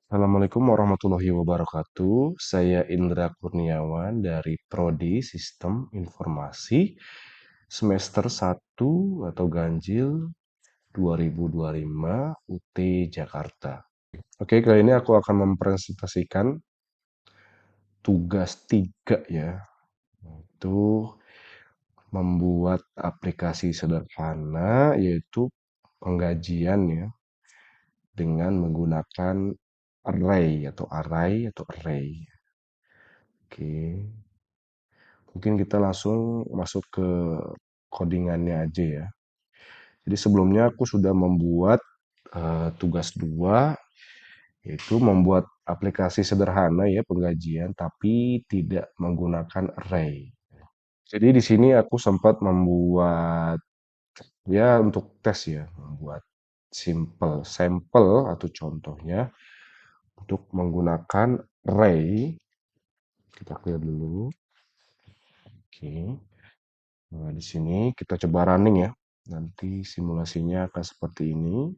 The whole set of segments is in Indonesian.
Assalamualaikum warahmatullahi wabarakatuh. Saya Indra Kurniawan dari Prodi Sistem Informasi semester 1 atau Ganjil 2025 UT Jakarta. Oke, kali ini aku akan mempresentasikan tugas 3 ya, yaitu membuat aplikasi sederhana yaitu penggajian ya dengan menggunakan array. Oke. Mungkin kita langsung masuk ke codingannya aja ya. Jadi sebelumnya aku sudah membuat tugas 2, yaitu membuat aplikasi sederhana ya penggajian tapi tidak menggunakan array. Jadi di sini aku sempat membuat ya untuk tes ya, membuat sampel atau contohnya untuk menggunakan array. Kita clear dulu. Oke. Nah, di sini kita coba running ya. Nanti simulasinya akan seperti ini.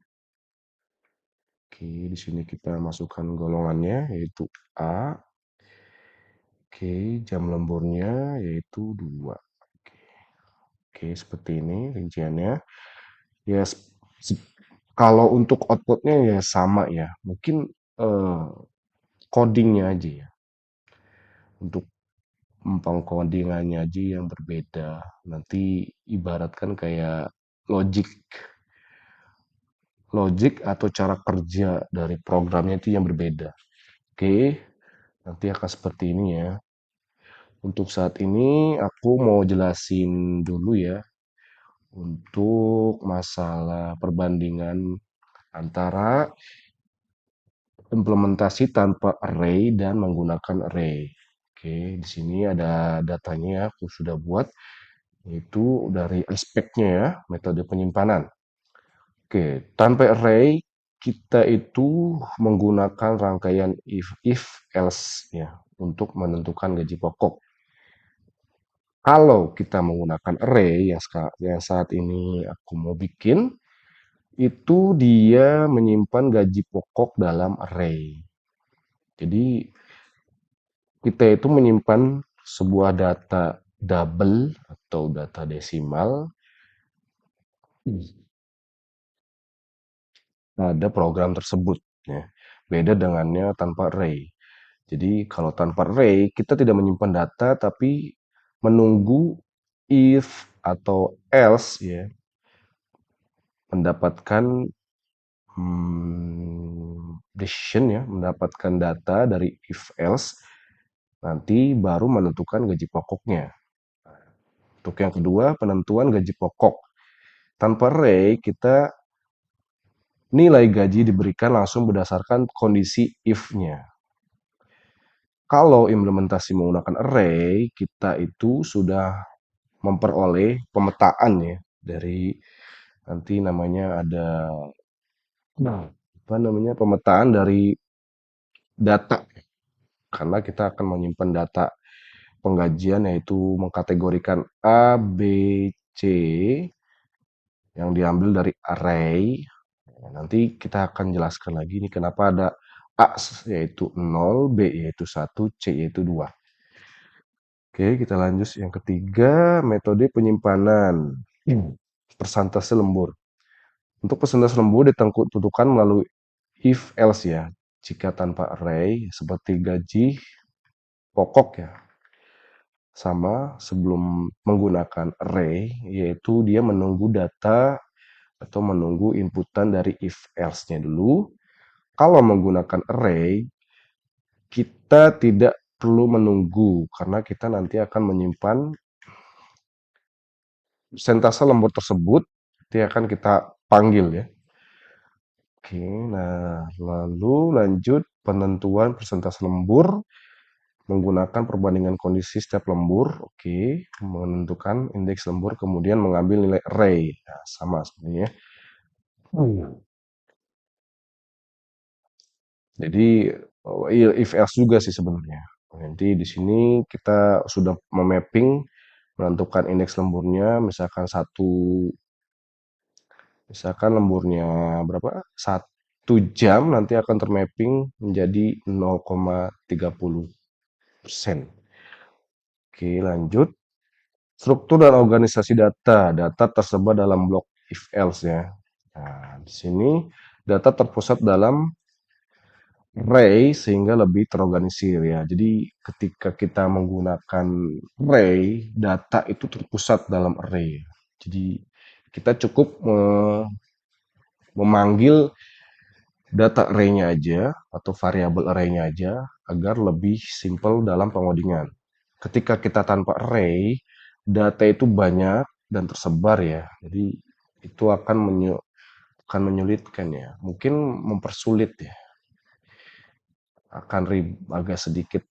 Oke, di sini kita masukkan golongannya yaitu A. Oke, jam lemburnya yaitu 2. Oke, seperti ini rinciannya. Ya, kalau untuk outputnya ya sama ya. Mungkin eh, codingnya aja ya. Untuk pengcodingannya aja yang berbeda. Nanti ibaratkan kayak logic logic atau cara kerja dari programnya itu yang berbeda. Oke, nanti akan seperti ini ya. Untuk saat ini aku mau jelasin dulu ya untuk masalah perbandingan antara implementasi tanpa array dan menggunakan array. Oke, di sini ada datanya ya, aku sudah buat yaitu dari aspeknya ya, metode penyimpanan. Oke, tanpa array kita itu menggunakan rangkaian if else ya untuk menentukan gaji pokok. Kalau kita menggunakan array yang saat ini aku mau bikin, itu dia menyimpan gaji pokok dalam array. Jadi kita itu menyimpan sebuah data double atau data desimal pada program tersebut ya. Beda dengannya tanpa array. Jadi kalau tanpa array kita tidak menyimpan data tapi menunggu if atau else ya mendapatkan decision ya, mendapatkan data dari if else nanti baru menentukan gaji pokoknya. Untuk yang kedua, penentuan gaji pokok. Tanpa array kita nilai gaji diberikan langsung berdasarkan kondisi if-nya. Kalau implementasi menggunakan array, kita itu sudah memperoleh pemetaan ya dari nanti namanya ada apa namanya pemetaan dari data karena kita akan menyimpan data penggajian yaitu mengkategorikan A, B, C yang diambil dari array. Nanti kita akan jelaskan lagi nih kenapa ada A yaitu 0, B yaitu 1, C yaitu 2. Oke, kita lanjut yang ketiga, metode penyimpanan. Persentase lembur. Untuk persentase lembur ditentukan melalui if else ya. Jika tanpa array seperti gaji pokok ya. Sama sebelum menggunakan array yaitu dia menunggu data atau menunggu inputan dari if else-nya dulu. Kalau menggunakan array kita tidak perlu menunggu karena kita nanti akan menyimpan persentase lembur tersebut nanti akan kita panggil ya. Oke, nah lalu lanjut penentuan persentase lembur menggunakan perbandingan kondisi setiap lembur. Oke, menentukan indeks lembur kemudian mengambil nilai array. Nah, sama sebenarnya. Jadi if else juga sih sebenarnya. Nanti di sini kita sudah memapping menentukan indeks lemburnya misalkan lemburnya berapa? 1 jam nanti akan termapping menjadi 0,30%. Oke, lanjut. Struktur dan organisasi data. Data tersebar dalam blok if else ya. Nah, di sini data terpusat dalam array sehingga lebih terorganisir ya. Jadi ketika kita menggunakan array, data itu terpusat dalam array. Jadi kita cukup memanggil data array-nya aja atau variabel array-nya aja agar lebih simple dalam pengodingan. Ketika kita tanpa array, data itu banyak dan tersebar ya. Jadi itu akan menyulitkan ya. Mungkin mempersulit ya. Akan agak sedikit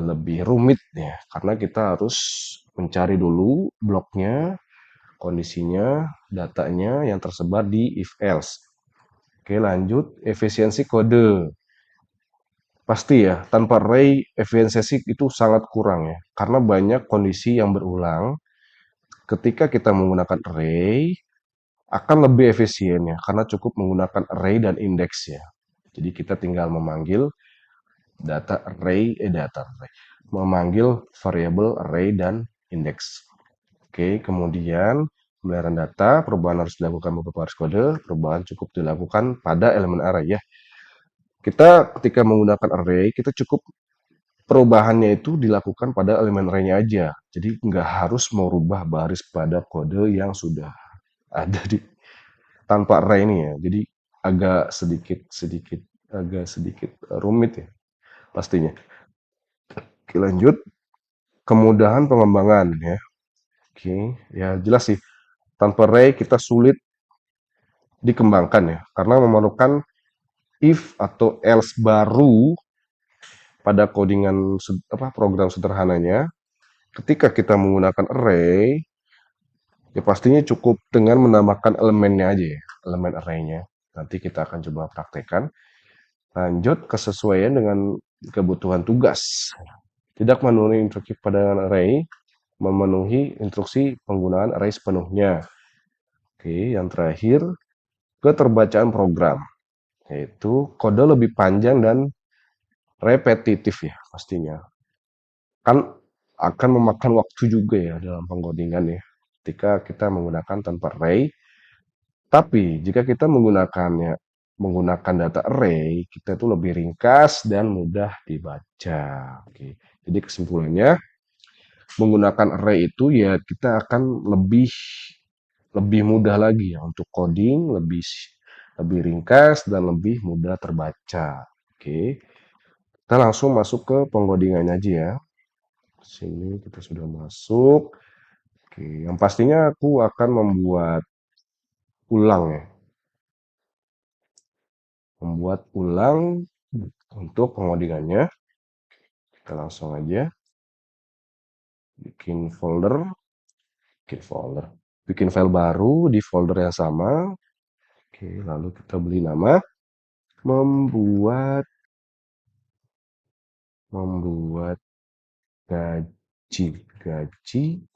lebih rumit ya. Karena kita harus mencari dulu bloknya, kondisinya, datanya yang tersebar di if else. Oke, lanjut efisiensi kode. Pasti ya, tanpa array efisiensi itu sangat kurang ya. Karena banyak kondisi yang berulang. Ketika kita menggunakan array, akan lebih efisien ya. Karena cukup menggunakan array dan indeks ya. Jadi kita tinggal memanggil data array. Memanggil variabel array dan indeks. Oke, kemudian pemeliharaan data, perubahan harus dilakukan beberapa baris kode, perubahan cukup dilakukan pada elemen array ya. Kita ketika menggunakan array, kita cukup perubahannya itu dilakukan pada elemen array-nya aja. Jadi nggak harus merubah baris pada kode yang sudah ada di tanpa array ini ya. Jadi agak sedikit rumit ya pastinya. Oke, lanjut kemudahan pengembangan ya. Oke, ya jelas sih tanpa array kita sulit dikembangkan ya karena memerlukan if atau else baru pada codingan program sederhananya. Ketika kita menggunakan array, ya pastinya cukup dengan menambahkan elemennya aja ya, elemen array-nya. Nanti kita akan coba praktekkan. Lanjut kesesuaian dengan kebutuhan tugas. Tidak memenuhi instruksi pada array, memenuhi instruksi penggunaan array sepenuhnya. Oke, yang terakhir keterbacaan program, yaitu kode lebih panjang dan repetitif ya pastinya. Kan akan memakan waktu juga ya dalam penggodingan ya. Ketika kita menggunakan tanpa array, tapi jika kita menggunakan data array, kita itu lebih ringkas dan mudah dibaca. Oke. Jadi kesimpulannya, menggunakan array itu ya kita akan lebih lebih mudah lagi ya untuk coding, lebih ringkas dan lebih mudah terbaca. Oke. Kita langsung masuk ke penggodingannya aja ya. Sini kita sudah masuk. Oke, yang pastinya aku akan membuat ulang ya. Membuat ulang untuk pengodingannya. Kita langsung aja bikin folder, bikin file baru di folder yang sama. Oke, lalu kita beri nama membuat membuat gaji gaji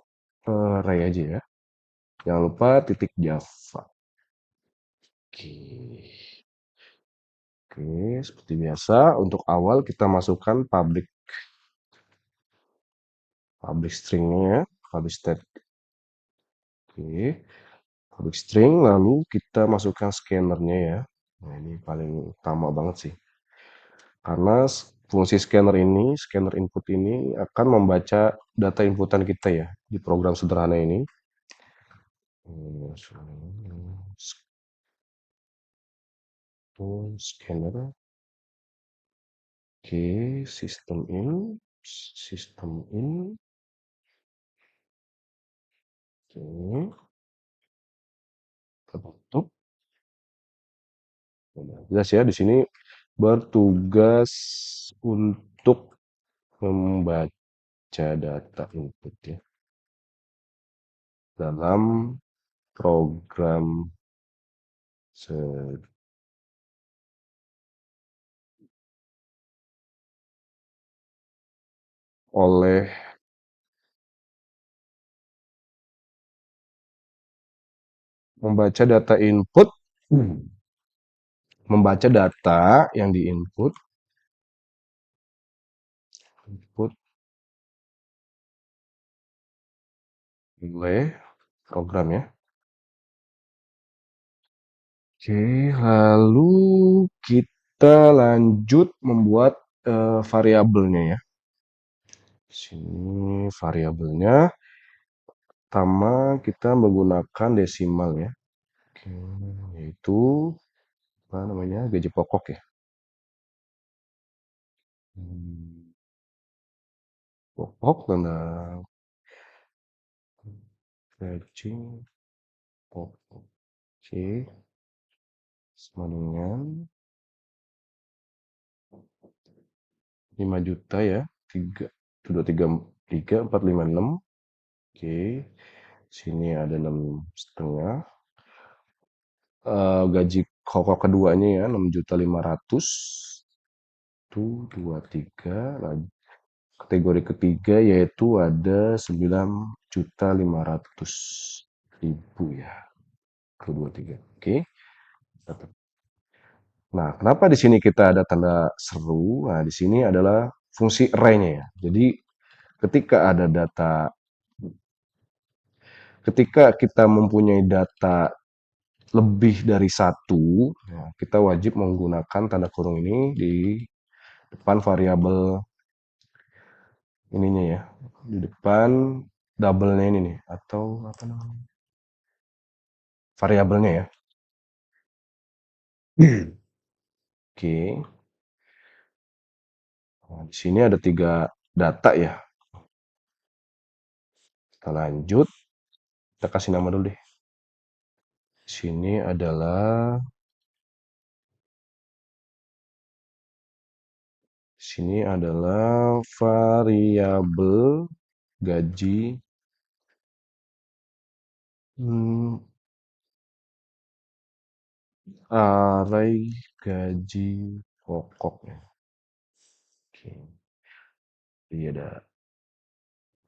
array aja ya. Jangan lupa titik Java. Oke. Oke, seperti biasa untuk awal kita masukkan public string-nya ya, public state. Oke, public string lalu kita masukkan scanner-nya ya. Nah, ini paling utama banget sih. Karena fungsi scanner input ini akan membaca data inputan kita ya di program sederhana ini. Scanner. Oke, sistem in. Oke, kita tutup. Jelas ya, di sini bertugas untuk membaca data input ya dalam program oleh membaca data input membaca data yang diinput input oleh program ya. Oke, lalu kita lanjut membuat variabelnya ya. Sini variabelnya, pertama kita menggunakan desimal ya. Oke, yaitu apa namanya, gaji pokok ya. Hmm, Pokok tanda gaji pokok. Oke, sama dengan 5 juta ya. 3 sudah 3 4 5 6. Oke. Sini ada 6,5. Gaji pokok keduanya ya 6.500.000. Itu 23. Nah, kategori ketiga yaitu ada 9.500.000 ya. Ke 23. Oke. Nah, kenapa di sini kita ada tanda seru? Nah, di sini adalah fungsi array-nya ya. Jadi ketika ada data, ketika kita mempunyai data lebih dari satu, ya, kita wajib menggunakan tanda kurung ini di depan variabel ininya ya, di depan double-nya ini nih, atau apa namanya, variabelnya ya. Oke, nah, di sini ada 3 data ya. Kita lanjut, kita kasih nama dulu deh. Di sini adalah variabel gaji hmm, array gaji pokok ya. Oke, iya ada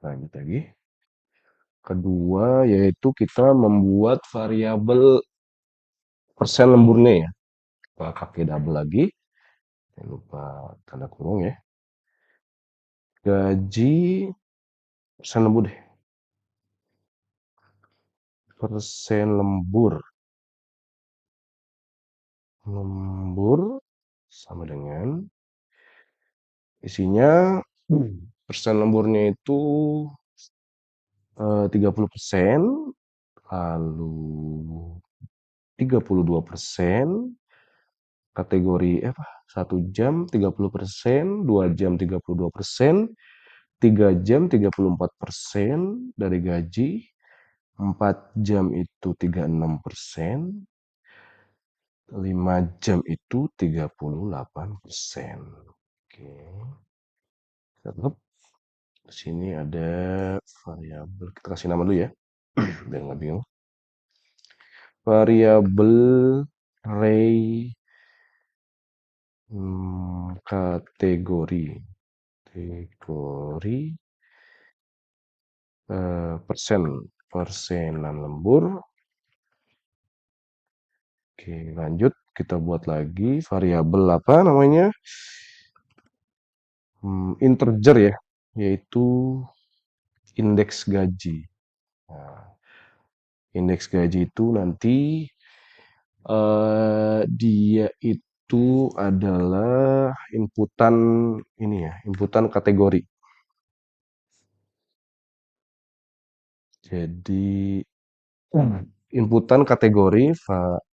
lanjut lagi. Kedua yaitu kita membuat variabel persen lemburnya ya. Kita pakai double lagi. Jangan lupa tanda kurung ya. Gaji persen lembur deh. Persen lembur. Lembur sama dengan isinya persen lemburnya itu 30%, lalu 32%, kategori apa? 1 jam 30%, 2 jam 32%, 3 jam 34% dari gaji, 4 jam itu 36%, 5 jam itu 38%. Oke. Tetap di sini ada variabel. Kita kasih nama dulu ya, biar nggak bingung. Variabel array kategori persenan lembur. Oke, lanjut kita buat lagi variabel apa namanya, integer ya, yaitu indeks gaji. Nah, indeks gaji itu nanti dia itu adalah inputan ini ya, inputan kategori. Jadi inputan kategori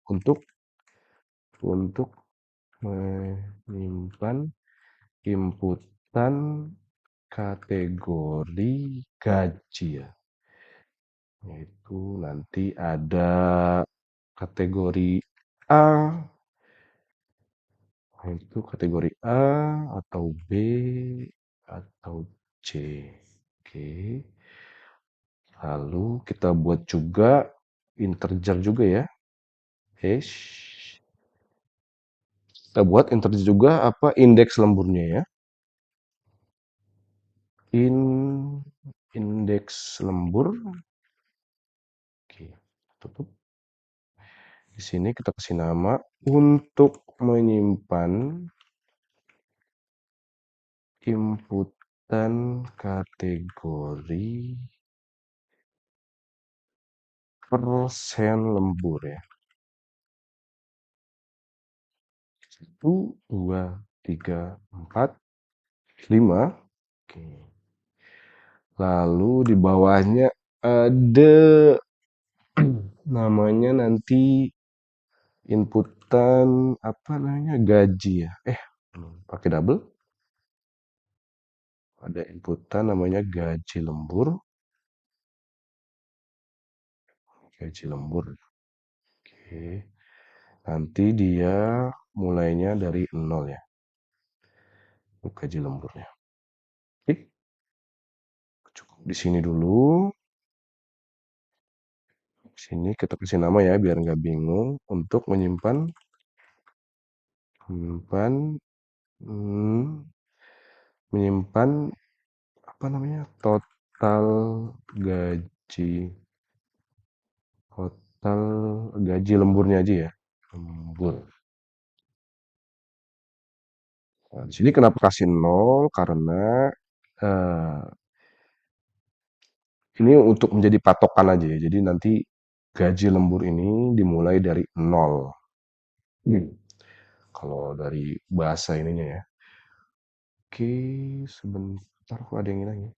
untuk menyimpan inputan kategori gaji ya. Yaitu nanti ada kategori A, itu kategori A atau B atau C. Oke. Lalu kita buat juga integer juga ya. Hash. Kita buat integer juga apa indeks lemburnya ya. Indeks lembur. Oke, tutup. Di sini kita kasih nama untuk menyimpan inputan kategori persen lembur ya. 1, 2, 3, 4, 5. Oke. Lalu di bawahnya ada namanya nanti inputan apa namanya gaji ya. Pakai double. Ada inputan namanya gaji lembur. Gaji lembur. Oke. Nanti dia mulainya dari 0 ya. Untuk gaji lemburnya. Oke. Cukup di sini dulu. Sini kita kasih nama ya biar nggak bingung. Untuk menyimpan apa namanya total gaji lemburnya aja ya. Lembur. Nah, di sini kenapa kasih 0? Karena ini untuk menjadi patokan aja ya. Jadi nanti gaji lembur ini dimulai dari 0. Kalau dari bahasa ininya ya. Oke, sebentar kok ada yang hilang ya.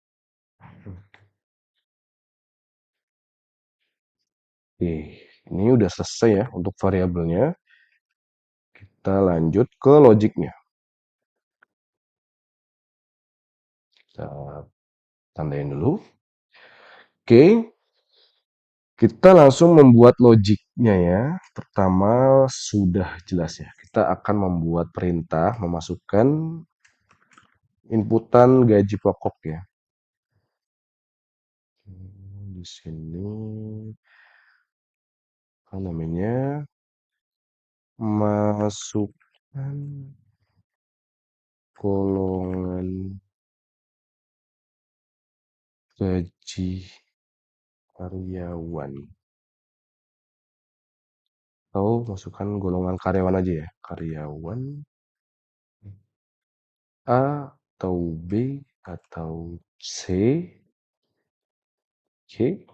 Oke, ini udah selesai ya untuk variabelnya. Kita lanjut ke logiknya. Kita tandain dulu. Oke, kita langsung membuat logiknya ya. Pertama sudah jelas ya. Kita akan membuat perintah memasukkan inputan gaji pokok ya. Di sini apa namanya? Masukkan golongan gaji karyawan. Atau masukkan golongan karyawan aja ya. Karyawan A atau B atau C. Oke.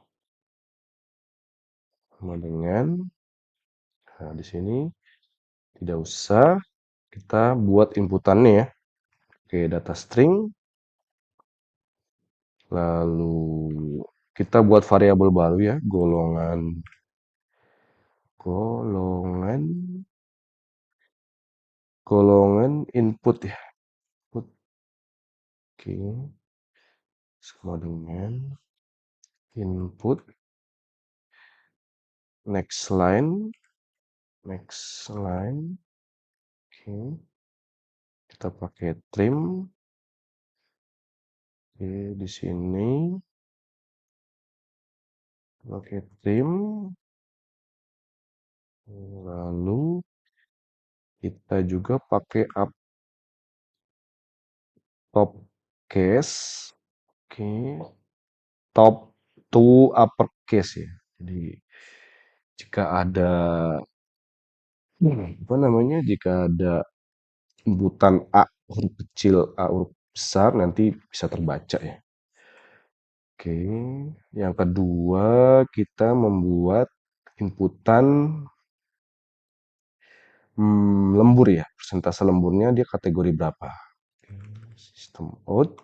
Sama dengan di sini tidak usah kita buat inputannya ya. Oke, data string. Lalu kita buat variabel baru ya, golongan input ya. Input. Oke. Sama dengan input next line. Oke. Kita pakai trim. Oke, di sini pakai trim. Lalu kita juga pakai top case. Oke. Top to uppercase ya. Jadi jika ada apa namanya? Jika ada inputan A huruf kecil, A huruf besar nanti bisa terbaca ya. Oke, yang kedua kita membuat inputan lembur ya. Persentase lemburnya dia kategori berapa. Sistem out.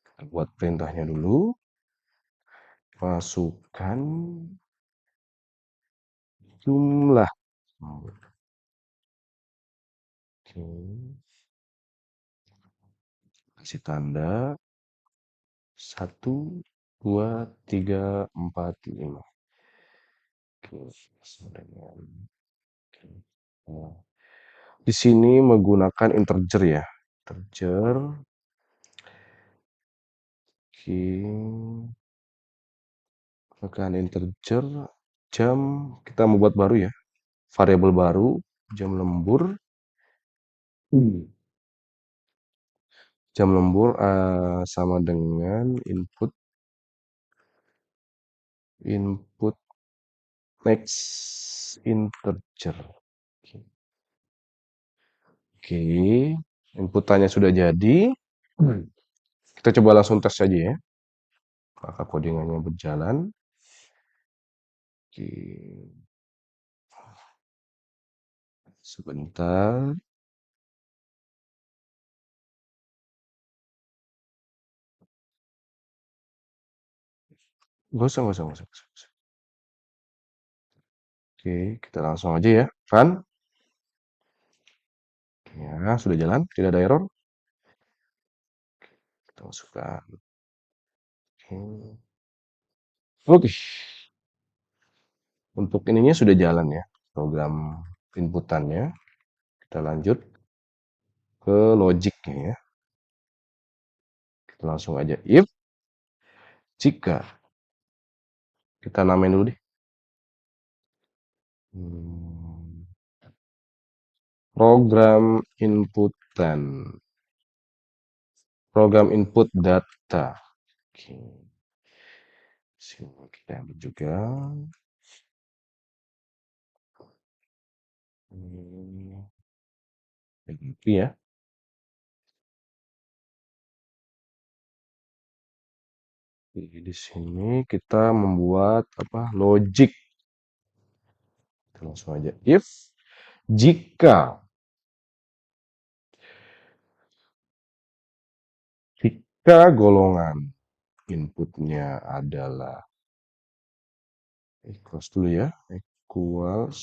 Kita buat perintahnya dulu. Masukkan jumlah. Oke. Kasih tanda 1, 2, 3, 4, 5. Oke, nah, di sini menggunakan integer ya. Integer. Oke. Menggunakan integer jam kita membuat baru ya. Variabel baru jam lembur. Jam lembur sama dengan input next integer. Oke, inputannya sudah jadi. Kita coba langsung tes saja ya. Apakah codingannya berjalan? Oke, sebentar. Nggak usah. Oke, kita langsung aja ya. Run. Ya, sudah jalan. Tidak ada error. Kita masukkan. Oke. Oke. Untuk ininya sudah jalan ya. Program inputannya. Kita lanjut ke logiknya ya. Kita langsung aja. If jika kita namain dulu deh. Hmm, program inputan. Program input data. Oke. Sini kita ambil juga. Hmm, Begitu ya. Jadi di sini kita membuat apa? Logic. Kita langsung aja. If jika jika golongan inputnya adalah equals dulu ya. Equals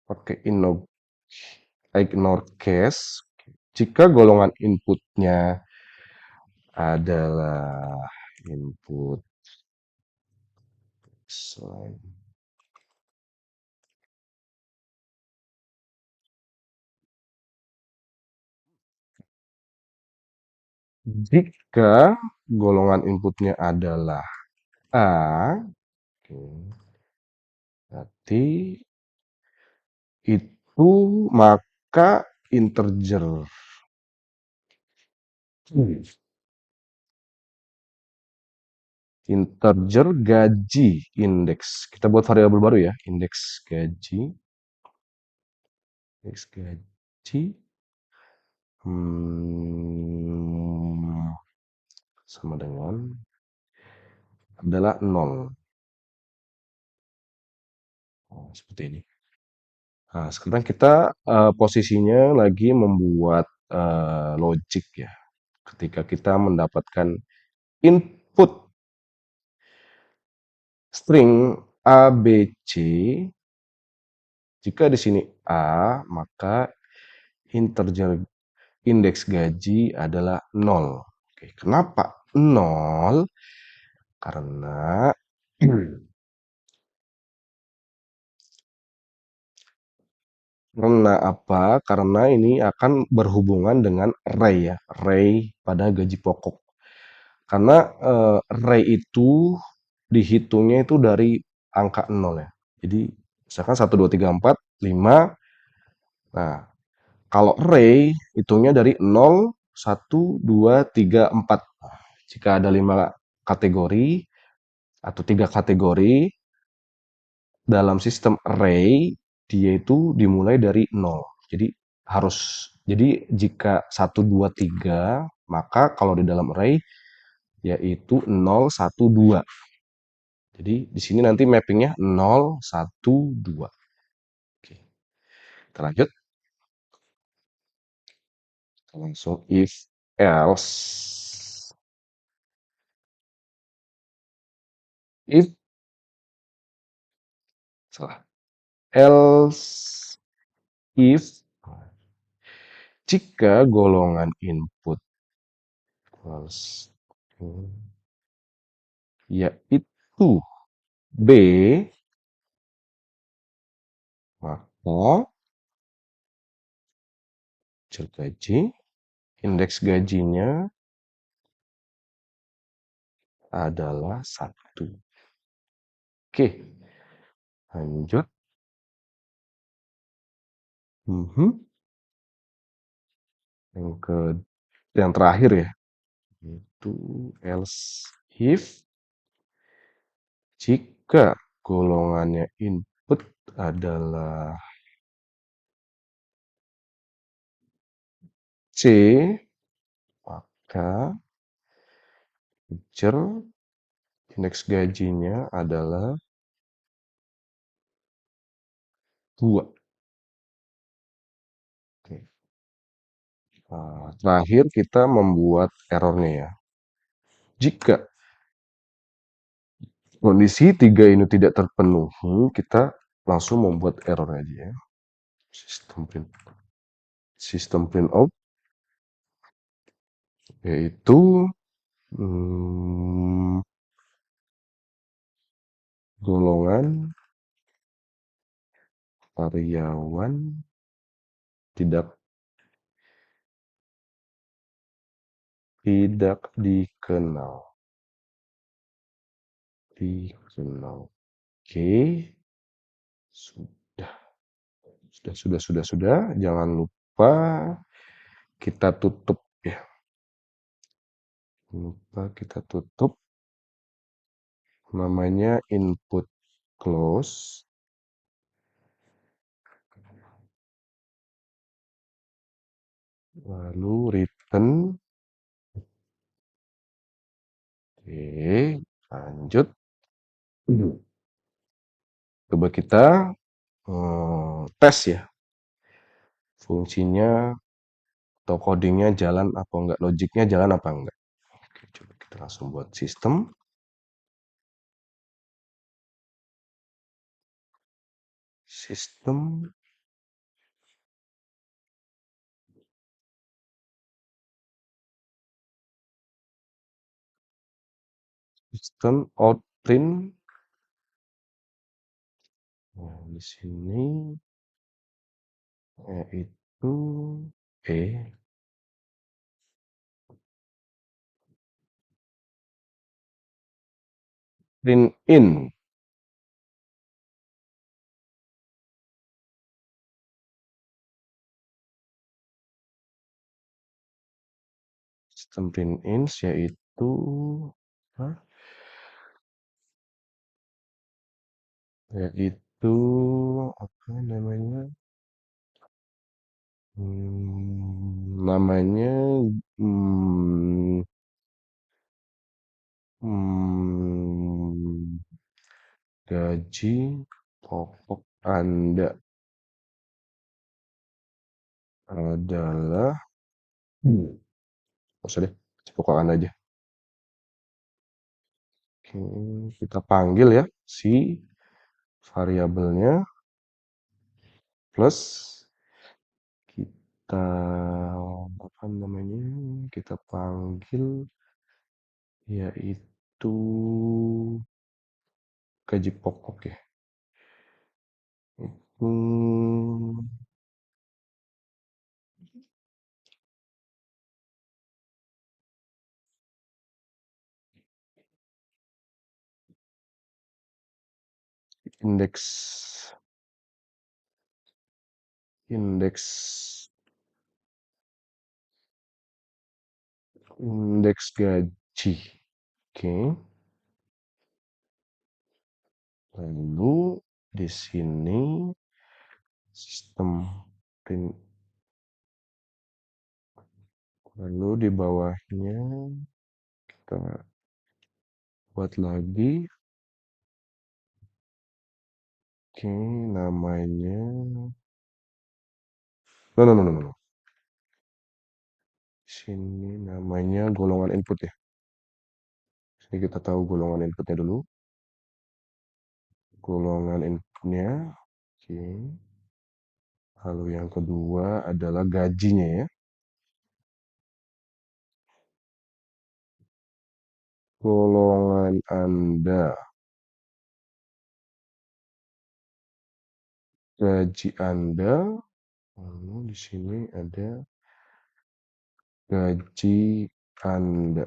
pakai ignore case. Jika golongan inputnya adalah input selain jika golongan inputnya adalah A, oke, berarti itu maka integer integer gaji indeks. Kita buat variabel baru ya, indeks gaji hmm, sama dengan adalah 0. Oh, seperti ini. Nah, sekarang kita posisinya lagi membuat logic ya. Ketika kita mendapatkan input string A, B, C, jika di sini A, maka integer indeks gaji adalah 0. Oke, kenapa 0? Karena karena apa? Karena ini akan berhubungan dengan array ya, array pada gaji pokok. Karena array itu dihitungnya itu dari angka 0 ya. Jadi misalkan 1, 2, 3, 4, 5. Nah, kalau array hitungnya dari 0, 1, 2, 3, 4. Jika ada 5 kategori atau 3 kategori dalam sistem array, dia itu dimulai dari 0. Jadi jika 1, 2, 3, maka kalau di dalam array yaitu 0, 1, 2. Jadi di sini nanti mappingnya 0, 1, 2. Oke, kita lanjut. Kita langsung if else. If salah. Else if jika golongan input equals yaitu B, maka gaji indeks gajinya adalah 1. Oke, lanjut. Mhm. Yang terakhir ya, itu else if jika golongannya input adalah C, maka user indeks gajinya adalah 2. Oke. Nah, terakhir kita membuat errornya ya. Jika kondisi 3 ini tidak terpenuhi, kita langsung membuat error aja ya. Sistem print out yaitu golongan karyawan tidak dikenal. Oke, sudah. Jangan lupa kita tutup ya. Kita tutup. Namanya input close. Lalu return. Oke, lanjut. Coba kita tes ya. Fungsinya atau codingnya jalan apa enggak, logiknya jalan apa enggak. Oke, coba kita langsung buat sistem out print. Nah, di sini yaitu print in. Sistem print in yaitu apa namanya? Namanya gaji pokok Anda adalah nggak usah deh, gaji pokok Anda aja. Oke, kita panggil ya si variabelnya plus kita apa namanya? Kita panggil yaitu gaji pokok ya. Indeks gaji. Oke. Lalu di sini sistem print. Lalu di bawahnya kita buat lagi. Oke, namanya no. Sini namanya golongan input ya. Sini kita tahu golongan inputnya dulu. Golongan inputnya. Oke. Lalu yang kedua adalah gajinya ya. Golongan Anda. Gaji Anda. Lalu di sini ada gaji Anda.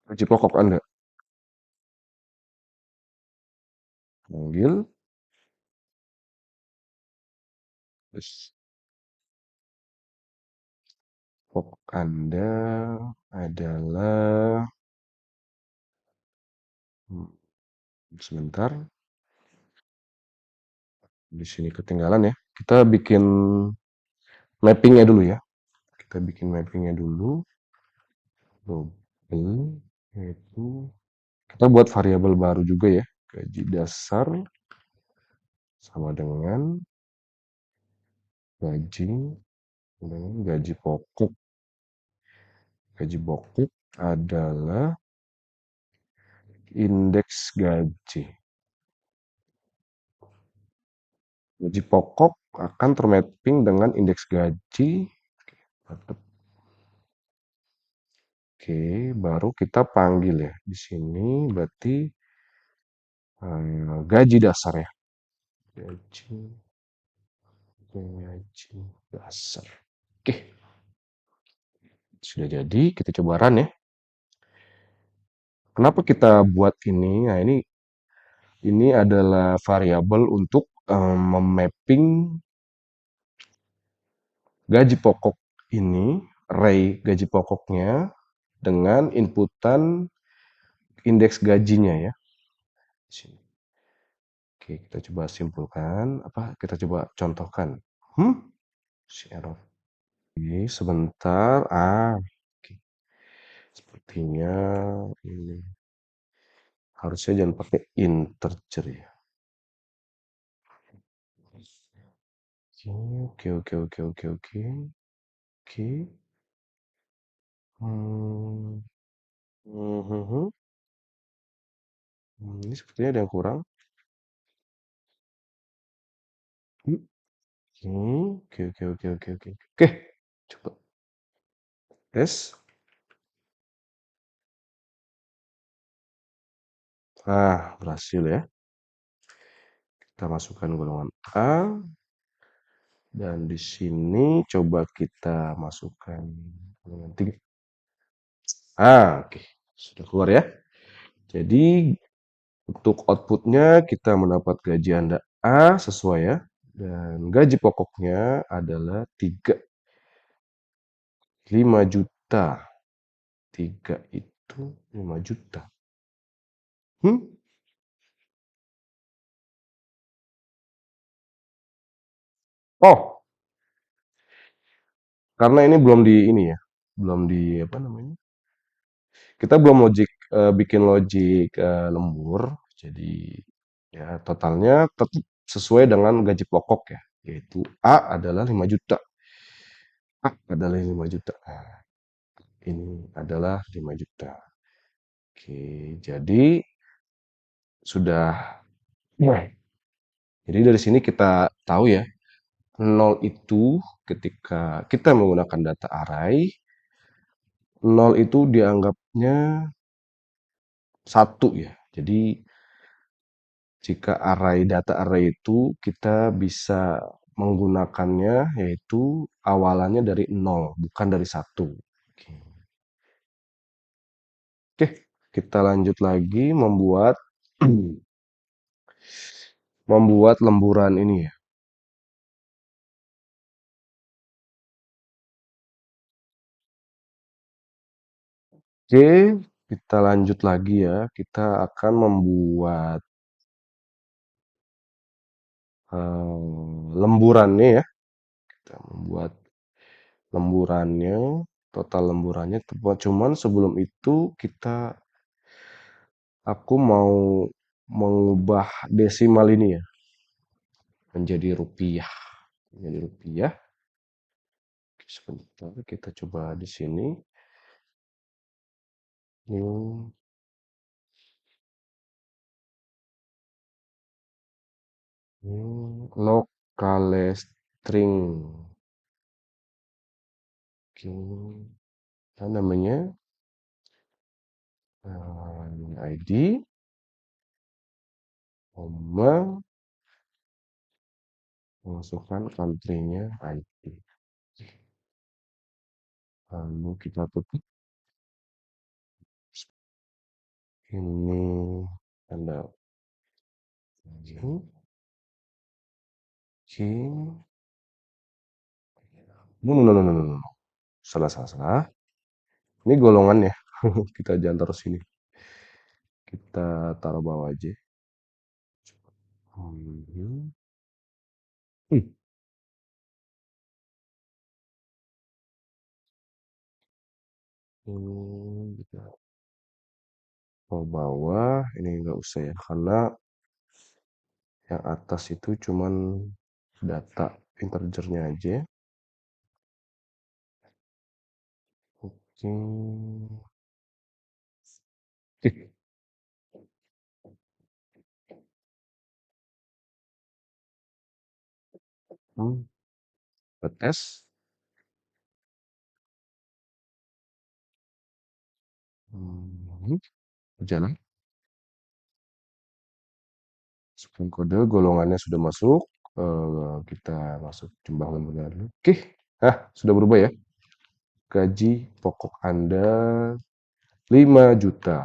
Gaji pokok Anda. Panggil. Terus pokok Anda adalah sebentar. Di sini ketinggalan ya. Kita bikin mappingnya dulu ya. Kita bikin mappingnya dulu. Double, yaitu kita buat variabel baru juga ya. Gaji dasar sama dengan gaji gaji pokok. Gaji pokok adalah indeks gaji. Gaji pokok akan termapping dengan indeks gaji. Oke, baru kita panggil ya. Di sini berarti gaji dasar ya. Gaji, gaji dasar. Oke, sudah jadi. Kita coba run ya. Kenapa kita buat ini? Nah, ini adalah variabel untuk memapping gaji pokok ini, array gaji pokoknya dengan inputan indeks gajinya ya. Oke, kita coba simpulkan. Kita coba contohkan. Si error. Oke, sebentar. Oke. Sepertinya ini harusnya jangan pakai integer ya. Oke, oke, oke, oke, oke. Oke. Hmm. Mhm. Ini sepertinya ada yang kurang. Oke, oke, oke, oke, oke. Oke, coba tes. Berhasil ya. Kita masukkan golongan A dan di sini coba kita masukkan golongan 3. Oke. Sudah keluar ya. Jadi untuk outputnya kita mendapat gaji Anda A sesuai ya. Dan gaji pokoknya adalah 5 juta. 3 itu 5 juta. Hmm? Oh, karena ini belum di ini ya. Belum di apa namanya? Kita belum bikin logik lembur. Jadi ya totalnya tetap sesuai dengan gaji pokok ya. Yaitu A adalah 5 juta. A adalah 5 juta. Ini adalah 5 juta. Oke, jadi sudah. Nah, jadi dari sini kita tahu ya, nol itu ketika kita menggunakan data array, nol itu dianggapnya satu ya. Jadi jika data array itu kita bisa menggunakannya yaitu awalannya dari nol, bukan dari satu. Oke, kita lanjut lagi membuat lemburan ini ya. Oke, kita lanjut lagi ya. Kita akan membuat lemburannya ya. Kita membuat lemburannya, total lemburannya. Cuman sebelum itu aku mau mengubah desimal ini ya menjadi rupiah. Menjadi rupiah. Sebentar, kita coba di sini. New locale string. Oke. Namanya ID, masukkan country-nya ID. Lalu kita tutup. Ini tanda no. Salah, salah, salah. Ini golongannya. Kita jangan taruh sini. Kita taruh bawah aja. Hmm. Gitu. Kalau bawah ini nggak usah ya, karena yang atas itu cuman data integernya aja. Oke. Ih, hmm, tes. Berjalan. Masukkan kode, golongannya sudah masuk. Kita masuk jumlah lemburnya dulu. Oke, sudah berubah ya. Gaji pokok Anda 5 juta.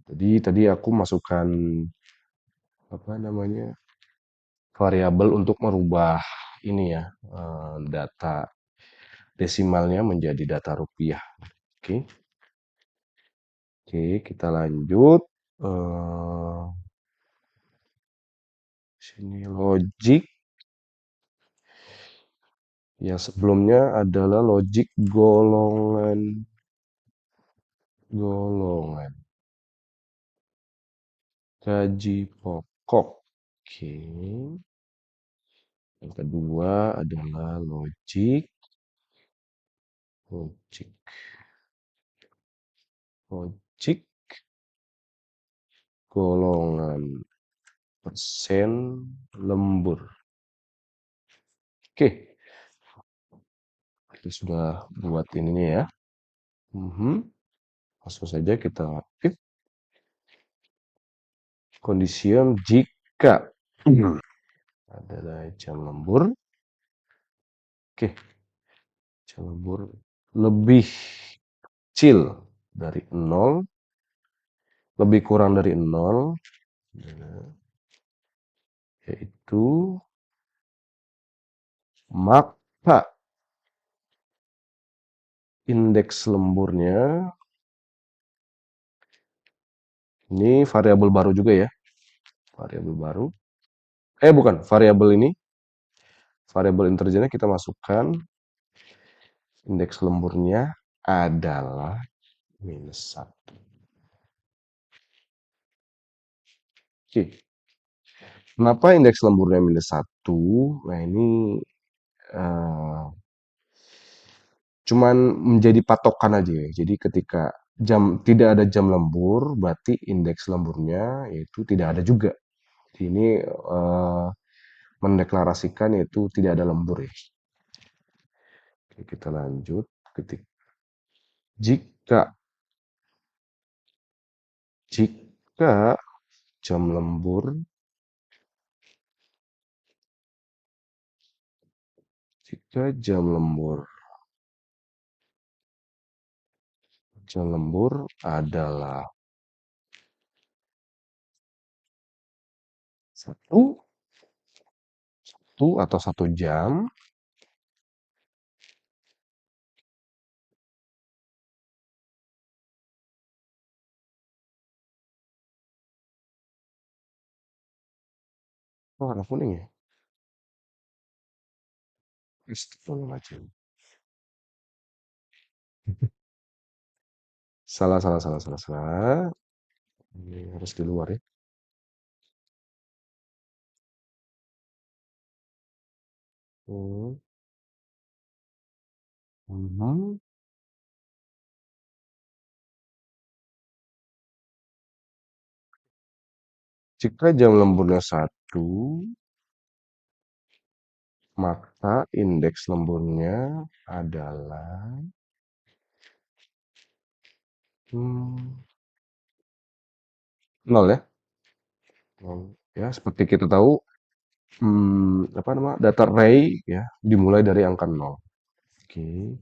Jadi tadi aku masukkan apa namanya variabel untuk merubah ini ya, data desimalnya menjadi data rupiah. Oke, oke, kita lanjut. Eh, Sini logic. Yang sebelumnya adalah logic golongan golongan gaji pokok. Oke. Yang kedua adalah logic logic golongan persen lembur. Oke, kita sudah buat ininya ya. Langsung saja kita if condition jika adalah jam lembur. Oke, jam lembur lebih kecil dari 0, lebih kurang dari 0, yaitu maka indeks lemburnya, ini variabel baru juga ya, variabel baru. Bukan, variabel ini, variabel integernya kita masukkan indeks lemburnya adalah -1. Oke, kenapa indeks lemburnya -1? Nah, ini eh, cuman menjadi patokan aja ya. Jadi ketika tidak ada jam lembur, berarti indeks lemburnya itu tidak ada juga. Ini mendeklarasikan yaitu tidak ada lembur ya. Oke, kita lanjut. Jika jika jam lembur jika jam lembur adalah 1 atau 1 jam, warna kuning ya. Astagfirullahaladzim. Salah, salah, salah, salah, salah. Ini harus di luar ya. Hmm. Mhm. Jika jam lemburnya 1, maka indeks lemburnya adalah 0 ya. 0. Ya, seperti kita tahu, apa nama, data array ya dimulai dari angka 0. Oke,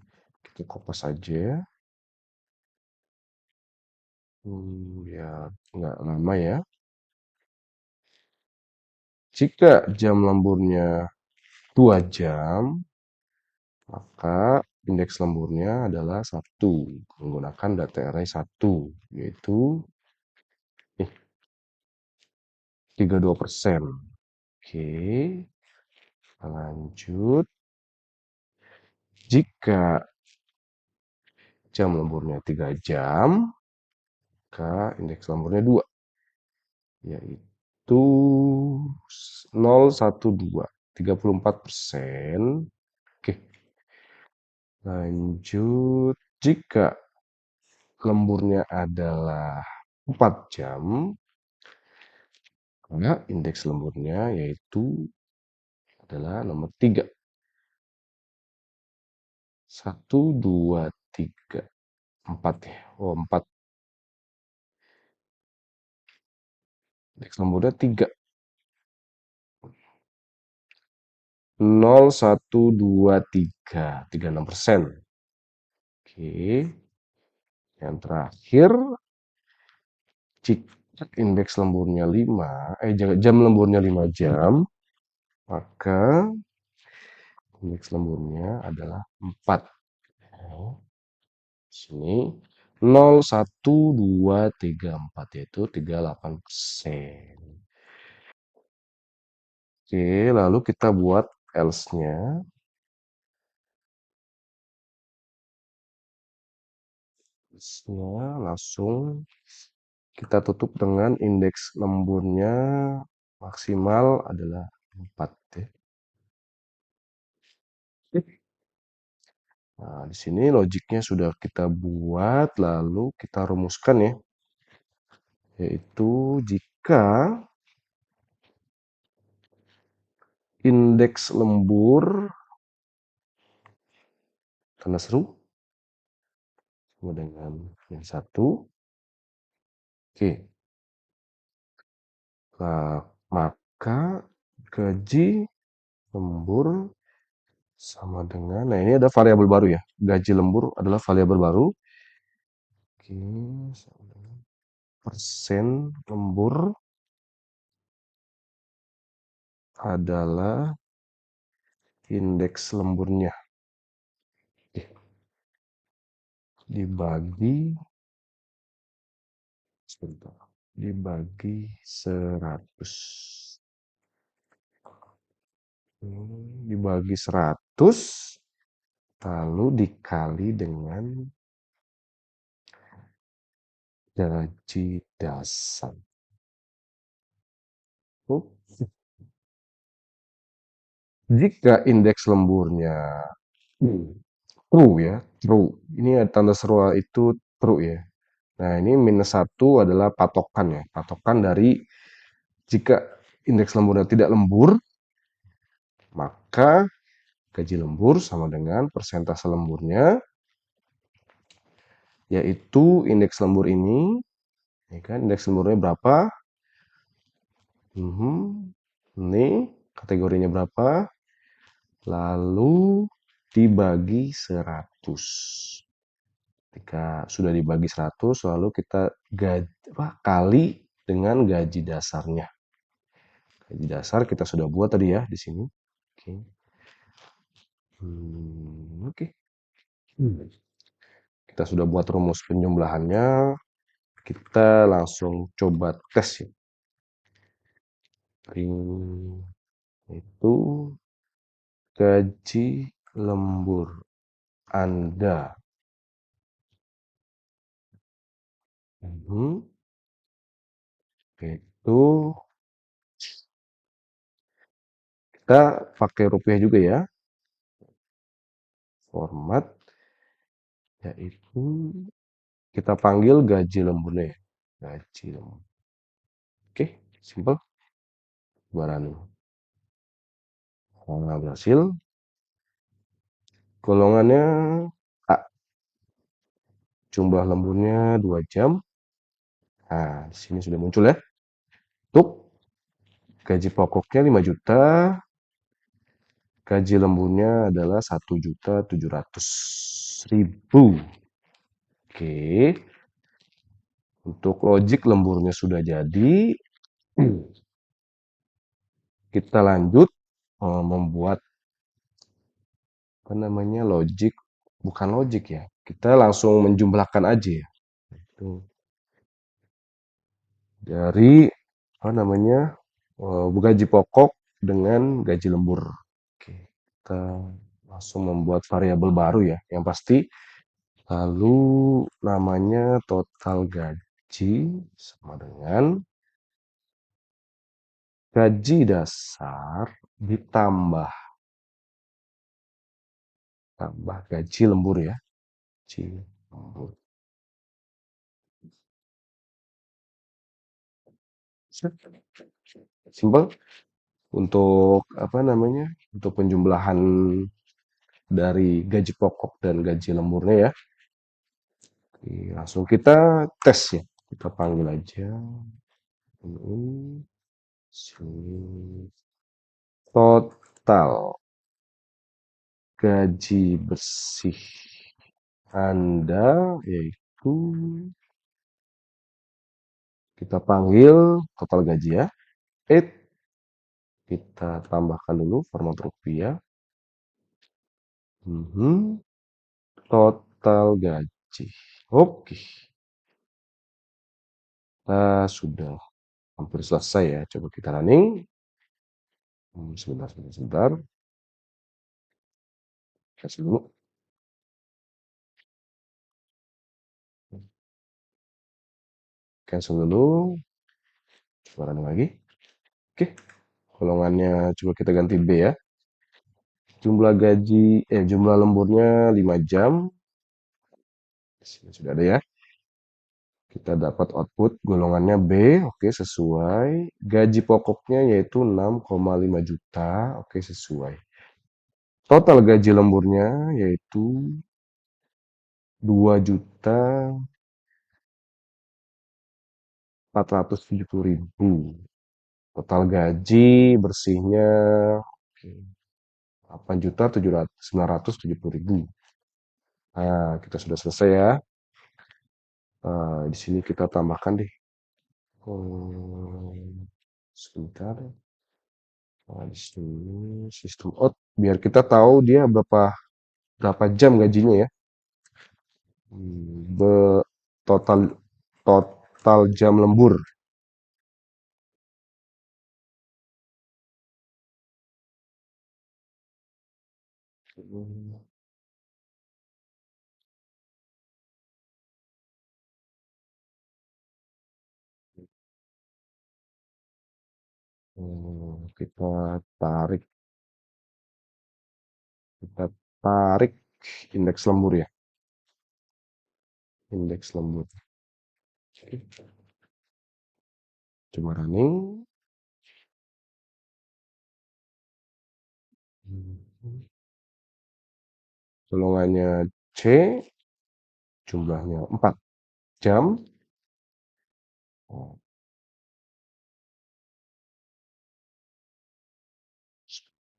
kita kopas saja. Ya nggak lama ya. Jika jam lemburnya 2 jam, maka indeks lemburnya adalah 1 menggunakan data array 1, yaitu 32%. Oke, Lanjut, jika jam lemburnya 3 jam, maka indeks lemburnya 2, yaitu 0,12, 34%. Oke, lanjut. Jika lemburnya adalah 4 jam, maka indeks lemburnya yaitu adalah nomor 3. 1, 2, 3, 4 ya. Oh, 4. Indeks lemburnya 3. 0,1, 2, 3. 36%. Oke. Yang terakhir, jika indeks lemburnya 5, jam lemburnya 5 jam, maka indeks lemburnya adalah 4. Nah, sini 0,1, 2, 3, 4 yaitu 38%. Oke, lalu kita buat else-nya. Else-nya langsung kita tutup dengan indeks lemburnya maksimal adalah 4 ya. Nah, di sini logiknya sudah kita buat, lalu kita rumuskan ya. Yaitu jika indeks lembur tanda seru sama dengan yang satu. Oke. Nah, maka gaji lembur sama dengan, nah ini ada variabel baru ya. Gaji lembur adalah variabel baru. Oke, sama dengan persen lembur adalah indeks lemburnya. Oke, dibagi sebentar, dibagi 100. Dibagi 100 lalu dikali dengan gaji dasar. Oh, jika indeks lemburnya true ya, true. Ini ada tanda seru itu true ya. Nah, ini -1 adalah patokan ya. Patokan dari jika indeks lemburnya tidak lembur, maka gaji lembur sama dengan persentase lemburnya, yaitu indeks lembur ini, ya kan, indeks lemburnya berapa? Ini kategorinya berapa? Lalu dibagi 100. Ketika sudah dibagi 100, lalu kita kali dengan gaji dasarnya. Gaji dasar kita sudah buat tadi ya di sini. Oke. Oke. Kita sudah buat rumus penjumlahannya. Kita langsung coba tes ya. Itu gaji lembur Anda. Itu kita pakai rupiah juga ya. Format yaitu kita panggil gaji lemburnya. Gaji lembur. Oke, simple. Barani. Nah, berhasil. Golongannya A. Jumlah lemburnya 2 jam. Nah, di sini sudah muncul ya. Untuk gaji pokoknya 5 juta. Gaji lemburnya adalah 1.700.000. Oke. Untuk logik lemburnya sudah jadi. Kita lanjut membuat apa namanya logik, bukan logik ya. Kita langsung menjumlahkan aja ya. Itu dari apa namanya gaji pokok dengan gaji lembur. kita langsung membuat variabel baru ya, yang pasti. Lalu namanya total gaji sama dengan gaji dasar ditambah gaji lembur ya. Gaji lembur. Simpel untuk apa namanya? Untuk penjumlahan dari gaji pokok dan gaji lemburnya ya. Oke, langsung kita tes ya. Kita panggil aja. Ini sini. Total gaji bersih Anda yaitu kita panggil total gaji ya. Kita tambahkan dulu format rupiah. Mhm, total gaji. Oke, kita sudah hampir selesai ya. Coba kita running. Sebentar, sebentar, sebentar. Kasih dulu. Cancel dulu. Coba running lagi. Oke, golongannya coba kita ganti B ya. Jumlah lemburnya 5 jam. Di sini sudah ada ya. Kita dapat output golongannya B, oke sesuai. Gaji pokoknya yaitu 6,5 juta, oke sesuai. Total gaji lemburnya yaitu 2.470.000. Total gaji bersihnya 8.970.000. Nah, kita sudah selesai ya. Di sini kita tambahkan deh. Sebentar. Nah, di sini sistem out biar kita tahu dia berapa berapa jam gajinya ya. Be total total jam lembur. Kita tarik kita tarik indeks lembur ya. Indeks lembur. Coba running. Golongannya C, jumlahnya 4 jam. Oh,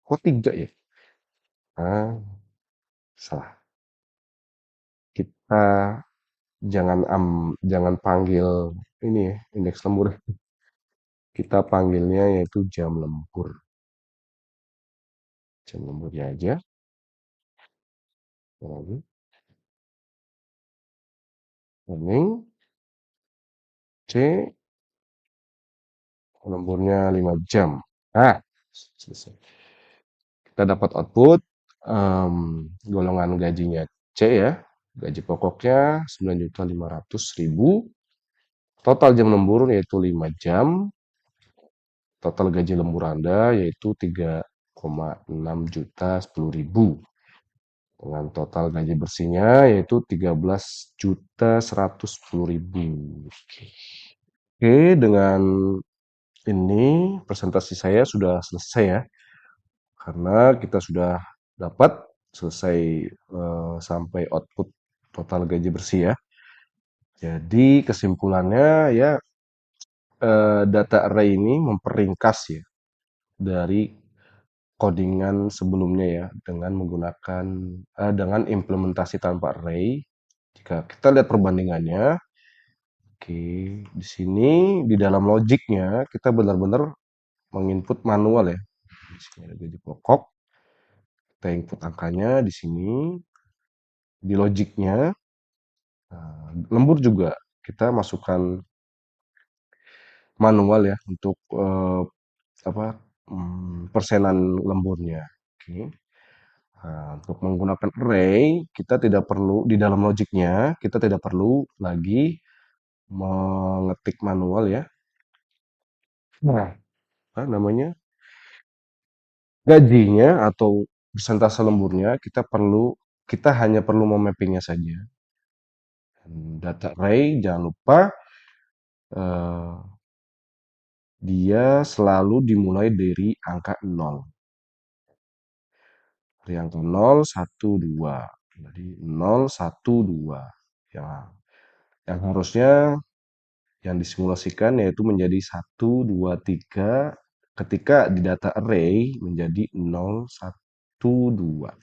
kok 3 ya? Ah, salah. Kita jangan panggil ini ya, indeks lembur. Kita panggilnya yaitu jam lembur. Jam lemburnya aja. Lagi. Running. C, lemburnya 5 jam. Nah, selesai. Kita dapat output golongan gajinya C ya. Gaji pokoknya 9.500.000. Total jam lembur yaitu 5 jam. Total gaji lembur Anda yaitu 3,6 juta 10.000. Dengan total gaji bersihnya yaitu 13.110.000. Oke, dengan ini presentasi saya sudah selesai ya. Karena kita sudah dapat selesai sampai output total gaji bersih ya. Jadi kesimpulannya ya data array ini memperingkas ya dari codingan sebelumnya ya dengan menggunakan dengan implementasi tanpa array. Jika kita lihat perbandingannya, oke, di sini di dalam logiknya kita benar-benar menginput manual ya. Di sini ada gaji pokok, kita input angkanya di sini, di logiknya. Lembur juga kita masukkan manual ya untuk apa persenan lemburnya. Oke. Nah, untuk menggunakan array, kita tidak perlu di dalam logiknya, kita tidak perlu lagi mengetik manual ya. Nah, apa namanya? Gajinya atau persentase lemburnya kita hanya perlu memappingnya saja. Data array jangan lupa eh, dia selalu dimulai dari angka 0. Dari angka 0, 1, 2. Jadi 0, 1, 2. Ya, yang harusnya yang disimulasikan yaitu menjadi 1, 2, 3 ketika di data array menjadi 0, 1, 2.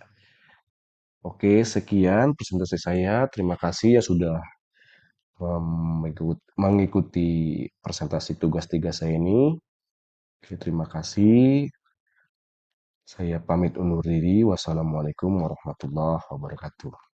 Oke, sekian presentasi saya. Terima kasih ya sudah mengikuti presentasi tugas 3 saya ini. Oke, terima kasih. Saya pamit undur diri. Wassalamualaikum warahmatullahi wabarakatuh.